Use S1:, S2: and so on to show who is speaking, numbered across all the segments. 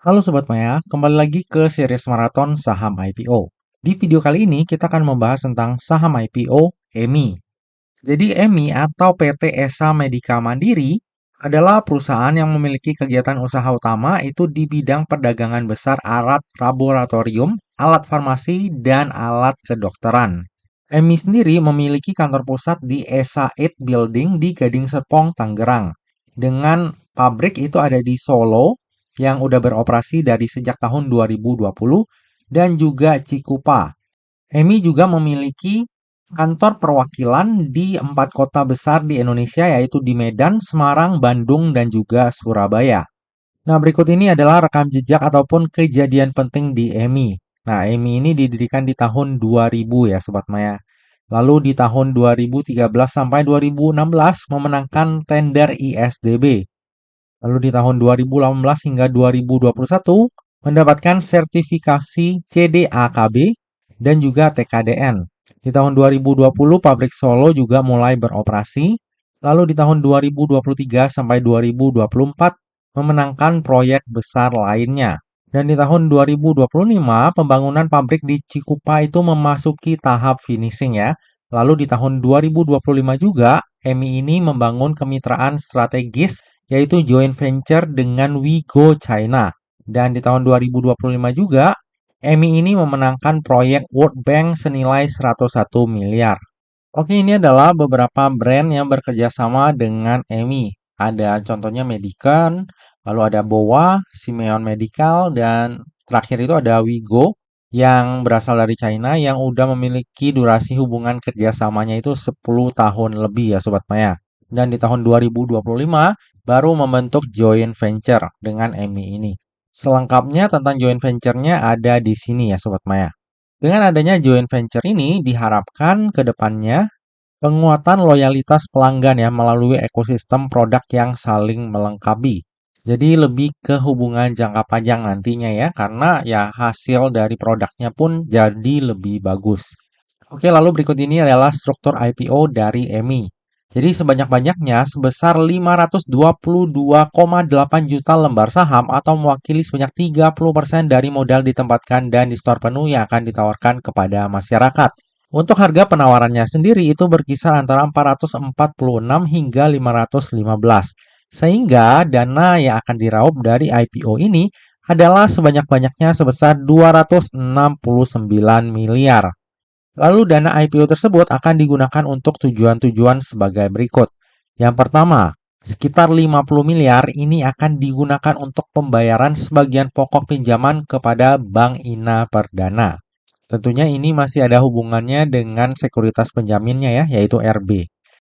S1: Halo Sobat Maya, kembali lagi ke series maraton saham IPO. Di video kali ini kita akan membahas tentang saham IPO EMI. Jadi EMI atau PT Esa Medika Mandiri adalah perusahaan yang memiliki kegiatan usaha utama itu di bidang perdagangan besar alat laboratorium, alat farmasi, dan alat kedokteran. EMI sendiri memiliki kantor pusat di Esa 8 Building di Gading Serpong, Tangerang. Dengan pabrik itu ada di Solo, yang udah beroperasi dari sejak tahun 2020, dan juga Cikupa. EMI juga memiliki kantor perwakilan di 4 kota besar di Indonesia, yaitu di Medan, Semarang, Bandung, dan juga Surabaya. Nah, berikut ini adalah rekam jejak ataupun kejadian penting di EMI. Nah, EMI ini didirikan di tahun 2000 ya, Sobat Maya. Lalu di tahun 2013 sampai 2016 memenangkan tender ISDB. Lalu di tahun 2018 hingga 2021 mendapatkan sertifikasi CDAKB dan juga TKDN. Di tahun 2020 pabrik Solo juga mulai beroperasi. Lalu di tahun 2023 sampai 2024 memenangkan proyek besar lainnya. Dan di tahun 2025 pembangunan pabrik di Cikupa itu memasuki tahap finishing ya. Lalu di tahun 2025 juga EMI ini membangun kemitraan strategis yaitu joint venture dengan Wigo China. Dan di tahun 2025 juga, EMI ini memenangkan proyek World Bank senilai 101 miliar. Oke, ini adalah beberapa brand yang bekerja sama dengan EMI. Ada contohnya Medican, lalu ada BOA, Simeon Medical, dan terakhir itu ada Wigo yang berasal dari China yang udah memiliki durasi hubungan kerjasamanya itu 10 tahun lebih ya Sobat Maya. Dan di tahun 2025 baru membentuk joint venture dengan EMI ini. Selengkapnya tentang joint venture-nya ada di sini ya Sobat Maya. Dengan adanya joint venture ini diharapkan ke depannya penguatan loyalitas pelanggan ya melalui ekosistem produk yang saling melengkapi. Jadi lebih ke hubungan jangka panjang nantinya ya karena ya hasil dari produknya pun jadi lebih bagus. Oke, lalu berikut ini adalah struktur IPO dari EMI. Jadi sebanyak-banyaknya sebesar 522,8 juta lembar saham atau mewakili sebanyak 30% dari modal ditempatkan dan disetor penuh yang akan ditawarkan kepada masyarakat. Untuk harga penawarannya sendiri itu berkisar antara 446 hingga 515. Sehingga dana yang akan diraup dari IPO ini adalah sebanyak-banyaknya sebesar 269 miliar. Lalu dana IPO tersebut akan digunakan untuk tujuan-tujuan sebagai berikut. Yang pertama, sekitar 50 miliar ini akan digunakan untuk pembayaran sebagian pokok pinjaman kepada Bank Ina Perdana. Tentunya ini masih ada hubungannya dengan sekuritas penjaminnya ya, yaitu RB.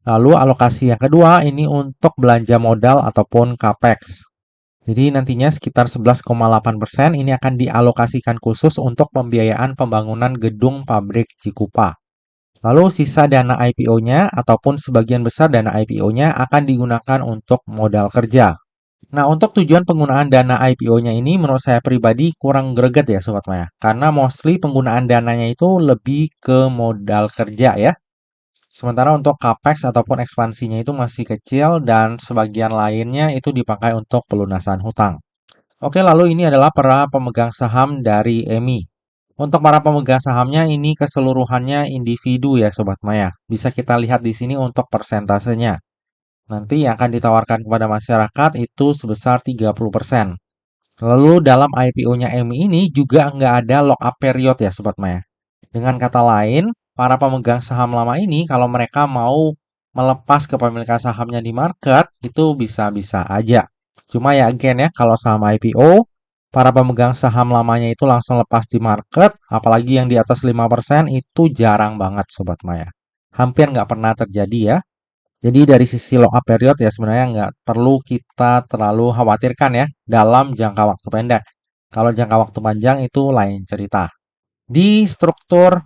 S1: Lalu alokasi yang kedua ini untuk belanja modal ataupun CAPEX. Jadi nantinya sekitar 11,8% ini akan dialokasikan khusus untuk pembiayaan pembangunan gedung pabrik Cikupa. Lalu sisa dana IPO-nya ataupun sebagian besar dana IPO-nya akan digunakan untuk modal kerja. Nah, untuk tujuan penggunaan dana IPO-nya ini menurut saya pribadi kurang greget ya Sobat Maya. Karena mostly penggunaan dananya itu lebih ke modal kerja ya. Sementara untuk capex ataupun ekspansinya itu masih kecil dan sebagian lainnya itu dipakai untuk pelunasan hutang. Oke, lalu ini adalah para pemegang saham dari EMI. Untuk para pemegang sahamnya ini keseluruhannya individu ya Sobat Maya. Bisa kita lihat di sini untuk persentasenya. Nanti yang akan ditawarkan kepada masyarakat itu sebesar 30%. Lalu dalam IPO-nya EMI ini juga nggak ada lock-up period ya Sobat Maya. Dengan kata lain, para pemegang saham lama ini kalau mereka mau melepas kepemilikan sahamnya di market, itu bisa-bisa aja. Cuma ya again ya, kalau saham IPO, para pemegang saham lamanya itu langsung lepas di market, apalagi yang di atas 5% itu jarang banget Sobat Maya. Hampir nggak pernah terjadi ya. Jadi dari sisi lock-up period ya sebenarnya nggak perlu kita terlalu khawatirkan ya dalam jangka waktu pendek. Kalau jangka waktu panjang itu lain cerita. Di struktur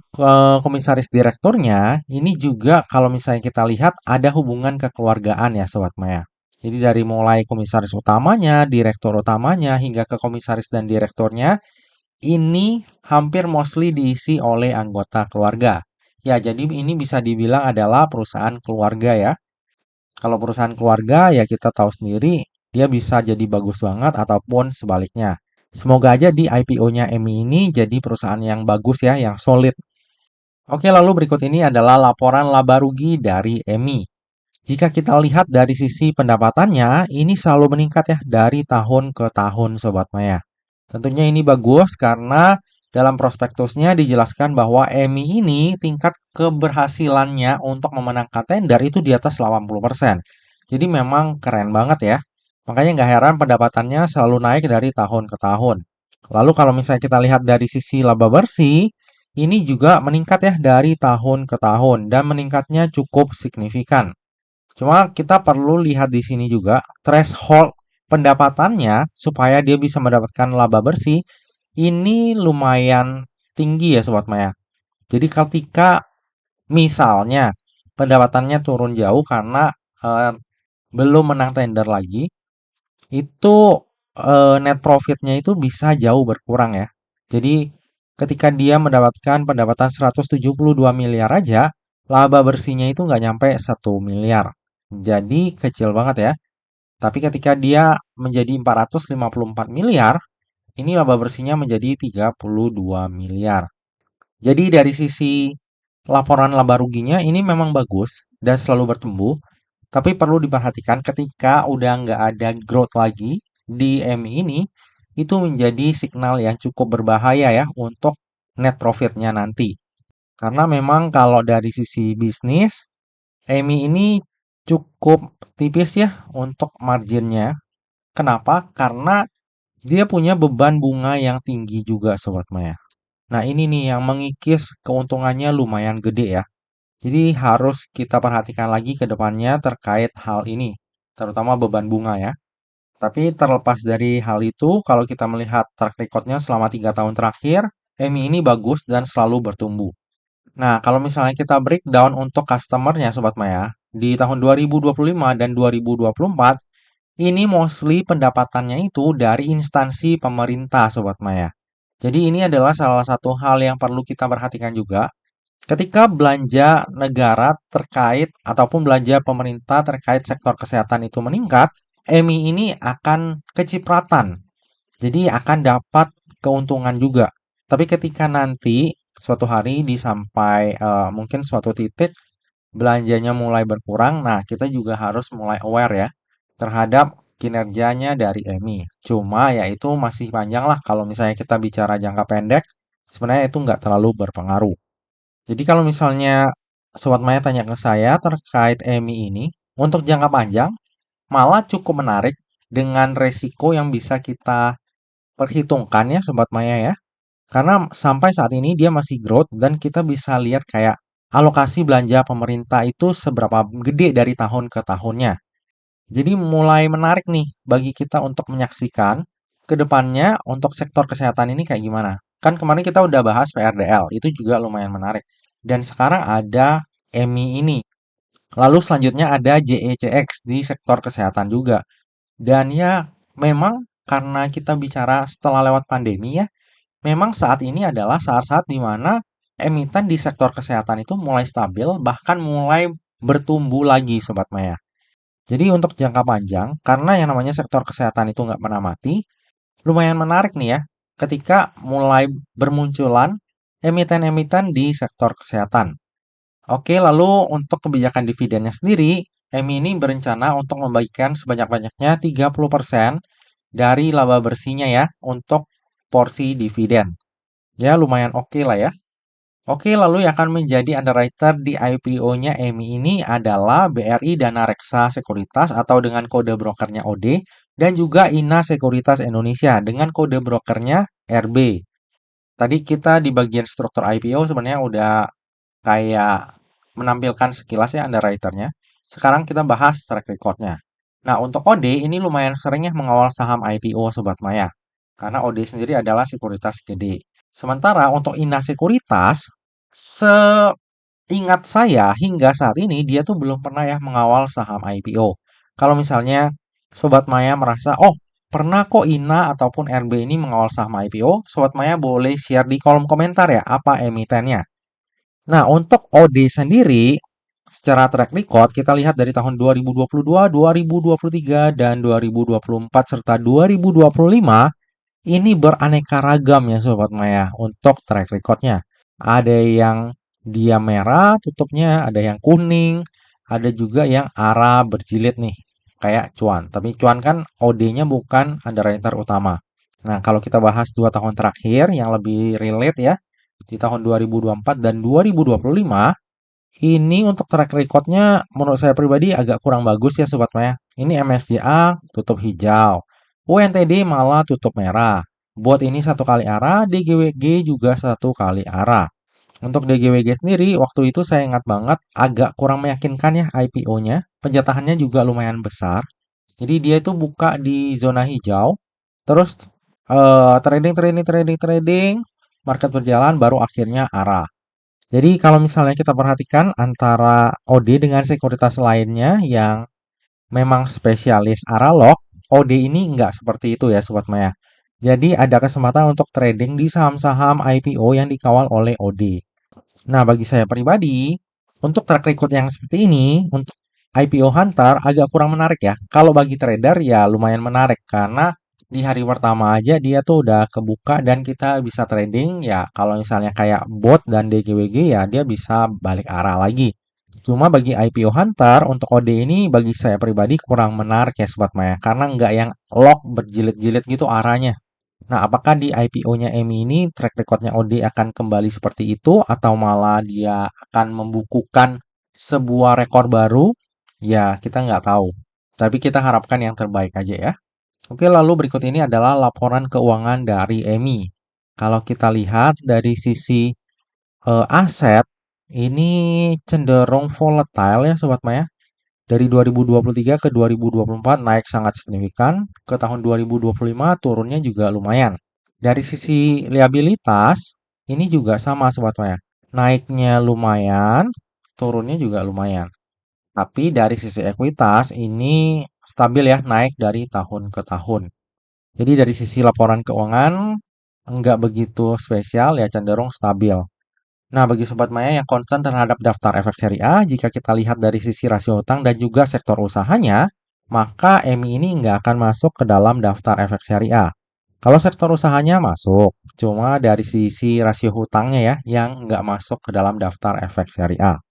S1: komisaris direkturnya, ini juga kalau misalnya kita lihat ada hubungan kekeluargaan ya Sobat Maya. Jadi dari mulai komisaris utamanya, direktur utamanya, hingga ke komisaris dan direkturnya, ini hampir mostly diisi oleh anggota keluarga. Ya, jadi ini bisa dibilang adalah perusahaan keluarga ya. Kalau perusahaan keluarga ya kita tahu sendiri, dia bisa jadi bagus banget ataupun sebaliknya. Semoga aja di IPO-nya EMI ini jadi perusahaan yang bagus ya, yang solid. Oke, lalu berikut ini adalah laporan laba rugi dari EMI. Jika kita lihat dari sisi pendapatannya, ini selalu meningkat ya dari tahun ke tahun Sobat Maya. Tentunya ini bagus karena dalam prospektusnya dijelaskan bahwa EMI ini tingkat keberhasilannya untuk memenangkan tender itu di atas 80%. Jadi memang keren banget ya. Makanya nggak heran pendapatannya selalu naik dari tahun ke tahun. Lalu kalau misalnya kita lihat dari sisi laba bersih, ini juga meningkat ya dari tahun ke tahun dan meningkatnya cukup signifikan. Cuma kita perlu lihat di sini juga threshold pendapatannya supaya dia bisa mendapatkan laba bersih ini lumayan tinggi ya Sobat Maya. Jadi ketika misalnya pendapatannya turun jauh karena eh, belum menang tender lagi, itu net profitnya itu bisa jauh berkurang ya. Jadi ketika dia mendapatkan pendapatan 172 miliar aja, laba bersihnya itu nggak nyampe 1 miliar. Jadi kecil banget ya. Tapi ketika dia menjadi 454 miliar, ini laba bersihnya menjadi 32 miliar. Jadi dari sisi laporan laba ruginya ini memang bagus dan selalu bertumbuh. Tapi perlu diperhatikan ketika udah nggak ada growth lagi di EMI ini, itu menjadi signal yang cukup berbahaya ya untuk net profitnya nanti. Karena memang kalau dari sisi bisnis, EMI ini cukup tipis ya untuk marginnya. Kenapa? Karena dia punya beban bunga yang tinggi juga Sobat Maya. Nah ini nih yang mengikis keuntungannya lumayan gede ya. Jadi harus kita perhatikan lagi ke depannya terkait hal ini, terutama beban bunga ya. Tapi terlepas dari hal itu, kalau kita melihat track record-nya selama 3 tahun terakhir, EMI ini bagus dan selalu bertumbuh. Nah, kalau misalnya kita breakdown untuk customer-nya Sobat Maya, di tahun 2025 dan 2024, ini mostly pendapatannya itu dari instansi pemerintah Sobat Maya. Jadi ini adalah salah satu hal yang perlu kita perhatikan juga. Ketika belanja negara terkait ataupun belanja pemerintah terkait sektor kesehatan itu meningkat, EMI ini akan kecipratan. Jadi akan dapat keuntungan juga. Tapi ketika nanti suatu hari disampai mungkin suatu titik belanjanya mulai berkurang, nah kita juga harus mulai aware ya terhadap kinerjanya dari EMI. Cuma ya itu masih panjang lah kalau misalnya kita bicara jangka pendek, sebenarnya itu nggak terlalu berpengaruh. Jadi kalau misalnya Sobat Maya tanya ke saya terkait EMI ini, untuk jangka panjang malah cukup menarik dengan resiko yang bisa kita perhitungkan ya Sobat Maya ya. Karena sampai saat ini dia masih growth dan kita bisa lihat kayak alokasi belanja pemerintah itu seberapa gede dari tahun ke tahunnya. Jadi mulai menarik nih bagi kita untuk menyaksikan ke depannya untuk sektor kesehatan ini kayak gimana. Kan kemarin kita udah bahas PRDL, itu juga lumayan menarik. Dan sekarang ada EMI ini. Lalu selanjutnya ada JECX di sektor kesehatan juga. Dan ya memang karena kita bicara setelah lewat pandemi ya, memang saat ini adalah saat-saat di mana emiten di sektor kesehatan itu mulai stabil, bahkan mulai bertumbuh lagi Sobat Maya. Jadi untuk jangka panjang, karena yang namanya sektor kesehatan itu nggak pernah mati, lumayan menarik nih ya, ketika mulai bermunculan emiten-emiten di sektor kesehatan. Oke, lalu untuk kebijakan dividennya sendiri, EMI ini berencana untuk membagikan sebanyak-banyaknya 30% dari laba bersihnya ya, untuk porsi dividen. Ya, lumayan oke lah ya. Oke, lalu yang akan menjadi underwriter di IPO-nya EMI ini adalah BRI Dana Reksa Sekuritas atau dengan kode brokernya OD dan juga INA Sekuritas Indonesia dengan kode brokernya RB. Tadi kita di bagian struktur IPO sebenarnya udah kayak menampilkan sekilas ya underwriter-nya. Sekarang kita bahas track record-nya. Nah, untuk OD ini lumayan sering ya mengawal saham IPO Sobat Maya. Karena OD sendiri adalah sekuritas gede. Sementara untuk INA Sekuritas, seingat saya hingga saat ini dia tuh belum pernah ya mengawal saham IPO. Kalau misalnya Sobat Maya merasa, oh pernah kok INA ataupun RB ini mengawal saham IPO, Sobat Maya boleh share di kolom komentar ya apa emitennya. Nah, untuk OD sendiri, secara track record kita lihat dari tahun 2022, 2023, dan 2024 serta 2025, Ini beraneka ragam ya Sobat Maya untuk track recordnya. Ada yang dia merah tutupnya, ada yang kuning, ada juga yang arah berjilid nih, kayak cuan. Tapi cuan kan OD-nya bukan underwriter utama. Nah, kalau kita bahas 2 tahun terakhir yang lebih relate ya, di tahun 2024 dan 2025, ini untuk track recordnya menurut saya pribadi agak kurang bagus ya Sobat Maya. Ini MSCA tutup hijau, UNTD malah tutup merah. Buat ini satu kali arah, DGWG juga satu kali arah. Untuk DGWG sendiri, waktu itu saya ingat banget agak kurang meyakinkan ya IPO-nya. Penjatahannya juga lumayan besar. Jadi dia itu buka di zona hijau, terus trading, trading, trading, trading, market berjalan, baru akhirnya arah. Jadi kalau misalnya kita perhatikan antara OD dengan sekuritas lainnya yang memang spesialis arah lock, OD ini nggak seperti itu ya Sobat Maya. Jadi ada kesempatan untuk trading di saham-saham IPO yang dikawal oleh OD. Nah, bagi saya pribadi, untuk track record yang seperti ini, untuk IPO Hunter agak kurang menarik ya. Kalau bagi trader ya lumayan menarik karena di hari pertama aja dia tuh udah kebuka dan kita bisa trading ya. Kalau misalnya kayak bot dan DGWG ya dia bisa balik arah lagi. Cuma bagi IPO Hunter untuk OD ini bagi saya pribadi kurang menarik ya Sobat Maya karena nggak yang lock berjilid-jilid gitu arahnya. Nah, apakah di IPO-nya EMI ini track record-nya OD akan kembali seperti itu atau malah dia akan membukukan sebuah rekor baru? Ya, kita nggak tahu. Tapi kita harapkan yang terbaik aja ya. Oke, lalu berikut ini adalah laporan keuangan dari EMI. Kalau kita lihat dari sisi aset, ini cenderung volatile ya Sobat Maya. Dari 2023 ke 2024 naik sangat signifikan, ke tahun 2025 turunnya juga lumayan. Dari sisi liabilitas, ini juga sama Sobat Maya. Naiknya lumayan, turunnya juga lumayan. Tapi dari sisi ekuitas, ini stabil ya, naik dari tahun ke tahun. Jadi dari sisi laporan keuangan, enggak begitu spesial ya, cenderung stabil. Nah, bagi Sobat Maya yang concern terhadap daftar efek seri A, jika kita lihat dari sisi rasio utang dan juga sektor usahanya, maka EMI ini nggak akan masuk ke dalam daftar efek seri A. Kalau sektor usahanya masuk, cuma dari sisi rasio hutangnya ya, yang nggak masuk ke dalam daftar efek seri A.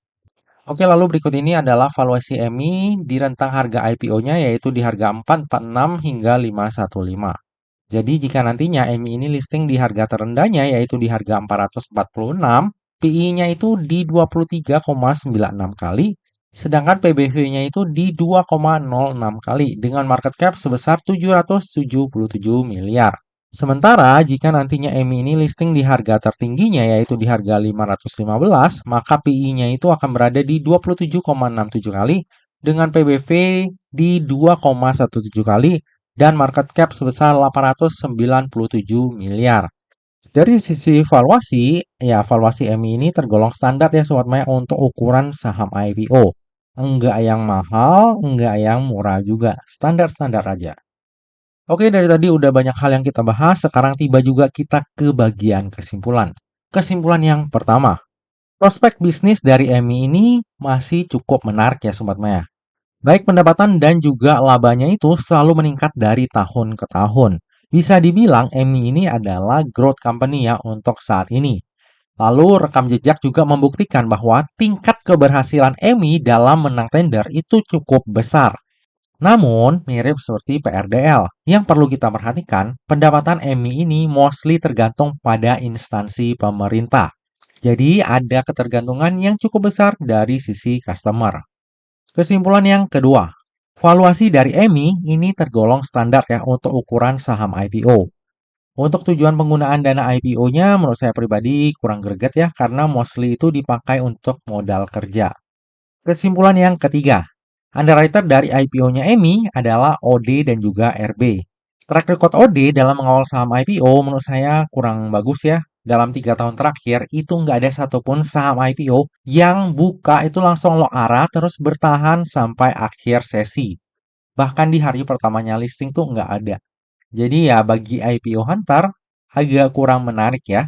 S1: Oke, lalu berikut ini adalah valuasi EMI di rentang harga IPO-nya, yaitu di harga 446 hingga 515. Jadi jika nantinya EMI ini listing di harga terendahnya yaitu di harga 446, PI-nya itu di 23,96 kali, sedangkan PBV-nya itu di 2,06 kali dengan market cap sebesar 777 miliar. Sementara jika nantinya EMI ini listing di harga tertingginya yaitu di harga 515, maka PI-nya itu akan berada di 27,67 kali dengan PBV di 2,17 kali dan market cap sebesar 897 miliar. Dari sisi valuasi, ya valuasi EMI ini tergolong standar ya Sobat Maya untuk ukuran saham IPO. Enggak yang mahal, enggak yang murah juga. Standar-standar aja. Oke, dari tadi udah banyak hal yang kita bahas, sekarang tiba juga kita ke bagian kesimpulan. Kesimpulan yang pertama, prospek bisnis dari EMI ini masih cukup menarik ya Sobat Maya. Baik pendapatan dan juga labanya itu selalu meningkat dari tahun ke tahun. Bisa dibilang EMI ini adalah growth company ya untuk saat ini. Lalu rekam jejak juga membuktikan bahwa tingkat keberhasilan EMI dalam menang tender itu cukup besar. Namun, mirip seperti PRDL, yang perlu kita perhatikan, pendapatan EMI ini mostly tergantung pada instansi pemerintah. Jadi, ada ketergantungan yang cukup besar dari sisi customer. Kesimpulan yang kedua, valuasi dari EMI ini tergolong standar ya untuk ukuran saham IPO. Untuk tujuan penggunaan dana IPO-nya menurut saya pribadi kurang greget ya karena mostly itu dipakai untuk modal kerja. Kesimpulan yang ketiga, underwriter dari IPO-nya EMI adalah OD dan juga RB. Track record OD dalam mengawal saham IPO menurut saya kurang bagus ya. Dalam 3 tahun terakhir itu nggak ada satupun saham IPO yang buka itu langsung lock arah terus bertahan sampai akhir sesi. Bahkan di hari pertamanya listing tuh nggak ada. Jadi ya bagi IPO Hunter agak kurang menarik ya.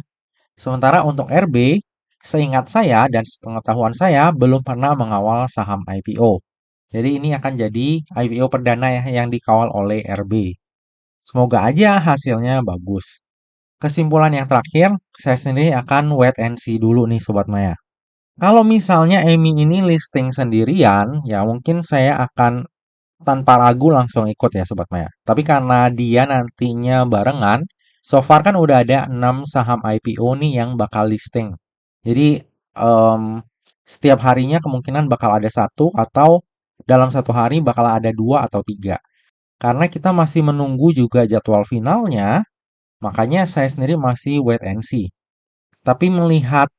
S1: Sementara untuk RB, seingat saya dan sepengetahuan saya belum pernah mengawal saham IPO. Jadi ini akan jadi IPO perdana ya yang dikawal oleh RB. Semoga aja hasilnya bagus. Kesimpulan yang terakhir, saya sendiri akan wait and see dulu nih Sobat Maya. Kalau misalnya Emi ini listing sendirian, ya mungkin saya akan tanpa ragu langsung ikut ya Sobat Maya. Tapi karena dia nantinya barengan, so far kan udah ada 6 saham IPO nih yang bakal listing. Jadi em, setiap harinya kemungkinan bakal ada satu atau dalam satu hari bakal ada dua atau tiga. Karena kita masih menunggu juga jadwal finalnya, makanya saya sendiri masih wait and see. Tapi melihat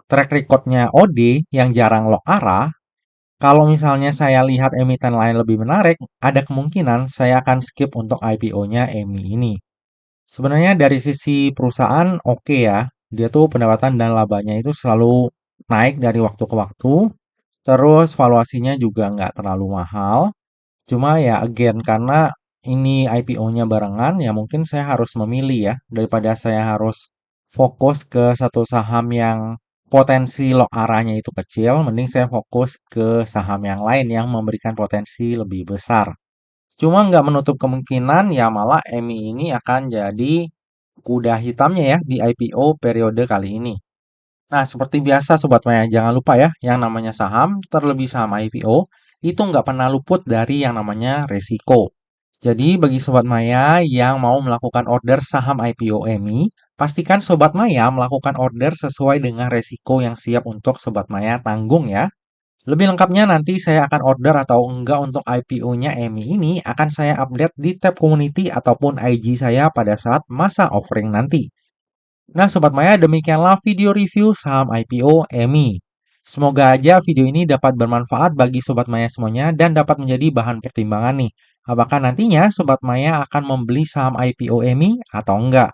S1: track recordnya OD yang jarang lock arah, kalau misalnya saya lihat emiten lain lebih menarik, ada kemungkinan saya akan skip untuk IPO-nya EMI ini. Sebenarnya dari sisi perusahaan oke ya, dia tuh pendapatan dan labanya itu selalu naik dari waktu ke waktu, terus valuasinya juga nggak terlalu mahal. Cuma ya again karena ini IPO-nya barengan, ya mungkin saya harus memilih ya, daripada saya harus fokus ke satu saham yang potensi lock arahnya itu kecil, mending saya fokus ke saham yang lain yang memberikan potensi lebih besar. Cuma nggak menutup kemungkinan ya malah EMI ini akan jadi kuda hitamnya ya di IPO periode kali ini. Nah, seperti biasa Sobat Maya, jangan lupa ya, yang namanya saham, terlebih saham IPO, itu nggak pernah luput dari yang namanya resiko. Jadi, bagi Sobat Maya yang mau melakukan order saham IPO EMI, pastikan Sobat Maya melakukan order sesuai dengan resiko yang siap untuk Sobat Maya tanggung ya. Lebih lengkapnya nanti saya akan order atau enggak untuk IPO-nya EMI ini akan saya update di tab community ataupun IG saya pada saat masa offering nanti. Nah, Sobat Maya, demikianlah video review saham IPO EMI. Semoga aja video ini dapat bermanfaat bagi Sobat Maya semuanya dan dapat menjadi bahan pertimbangan nih. Apakah nantinya Sobat Maya akan membeli saham IPO EMI atau enggak?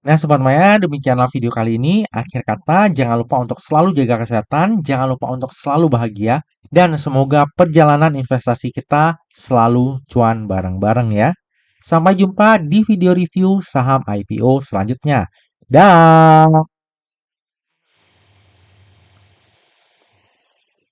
S1: Nah, Sobat Maya, demikianlah video kali ini. Akhir kata, jangan lupa untuk selalu jaga kesehatan, jangan lupa untuk selalu bahagia, dan semoga perjalanan investasi kita selalu cuan bareng-bareng ya. Sampai jumpa di video review saham IPO selanjutnya. Dah.